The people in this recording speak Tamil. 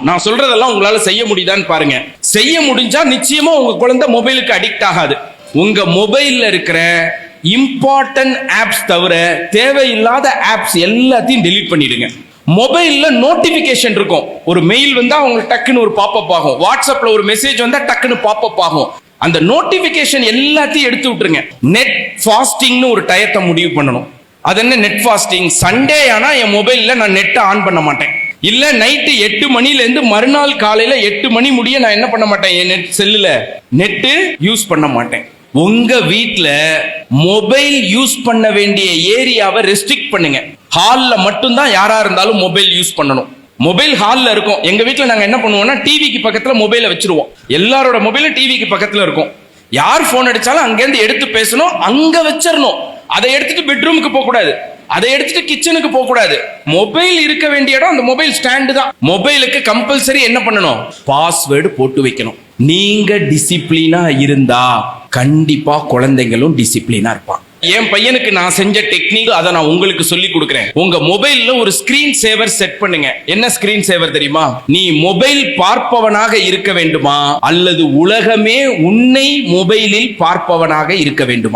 நான் சொல்றதெல்லாம் உங்களால செய்ய முடியுதான்னு பாருங்க. செய்ய முடிஞ்சா நிச்சயமா உங்க குழந்தை மொபைலுக்கு அடிக்ட் ஆகாது. உங்க மொபைல்ல இருக்கிற இம்பார்ட்டன்ட் ஆப்ஸ் தவிர தேவையில்லாத ஆப்ஸ் எல்லாத்தையும் டெலீட் பண்ணிடுங்க. மொபைல்ல நோட்டிபிகேஷன் இருக்கும். ஒரு மெயில் வந்தா உங்களுக்கு டக்குன்னு ஒரு பாப்அப் ஆகும். வாட்ஸ்அப்ல ஒரு மெசேஜ் வந்தா டக்குன்னு பாப்அப் ஆகும். அந்த நோட்டிபிகேஷன் எல்லாத்தையும் எடுத்து விட்டுருங்க. நெட் ஃபாஸ்டிங்னு ஒரு டயத்தை முடிவு பண்ணணும். அது என்ன நெட் ஃபாஸ்டிங்? சண்டே ஆனா என் மொபைல்ல நான் நெட்டை ஆன் பண்ண மாட்டேன். இல்ல நைட்டு 8 மணில இருந்து மறுநாள் காலையில 8 மணி முடிய நான் என்ன பண்ண மாட்டேன், என் நெட் செல்லுல நெட்டு யூஸ் பண்ண மாட்டேன். உங்க வீட்ல மொபைல் யூஸ் பண்ண வேண்டிய ஏரியாவை ரெஸ்ட்ரிக்ட் பண்ணுங்க. ஹால்ல மட்டும்தான் யாரா இருந்தாலும் மொபைல் யூஸ் பண்ணணும். மொபைல் ஹால்ல இருக்கும். எங்க வீட்ல நாங்க என்ன பண்ணுவோம்னா டிவிக்கு பக்கத்துல மொபைலை வச்சிருவோம். எல்லாரோட மொபைலும் டிவிக்கு பக்கத்துல இருக்கும். யார் போன் அடிச்சாலும் அங்கேருந்து எடுத்து பேசணும், அங்க வச்சிடணும். அதை எடுத்துட்டு பெட்ரூமுக்கு போக கூடாது, அதை எடுத்துட்டு கிச்சனுக்கு போக கூடாது. மொபைல் இருக்க வேண்டிய இடம் அந்த மொபைல் ஸ்டாண்டு தான். மொபைலுக்கு கம்பல்சரி என்ன பண்ணணும், பாஸ்வேர்டு போட்டு வைக்கணும். நீங்க டிசிப்ளினா இருந்தா கண்டிப்பா குழந்தைங்களும் டிசிப்ளினா இருப்பான். என் பையனுக்கு நான் செஞ்ச டெக்னிக் அதை நான் உங்களுக்கு சொல்லி கொடுக்கிறேன். உங்க மொபைல்ல ஒரு ஸ்கிரீன் சேவர் செட் பண்ணுங்க. என்ன ஸ்கிரீன் சேவர் தெரியுமா? நீ மொபைல் பார்ப்பவனாக இருக்க வேண்டுமா அல்லது உலகமே உன்னை மொபைலில் பார்ப்பவனாக இருக்க வேண்டுமா?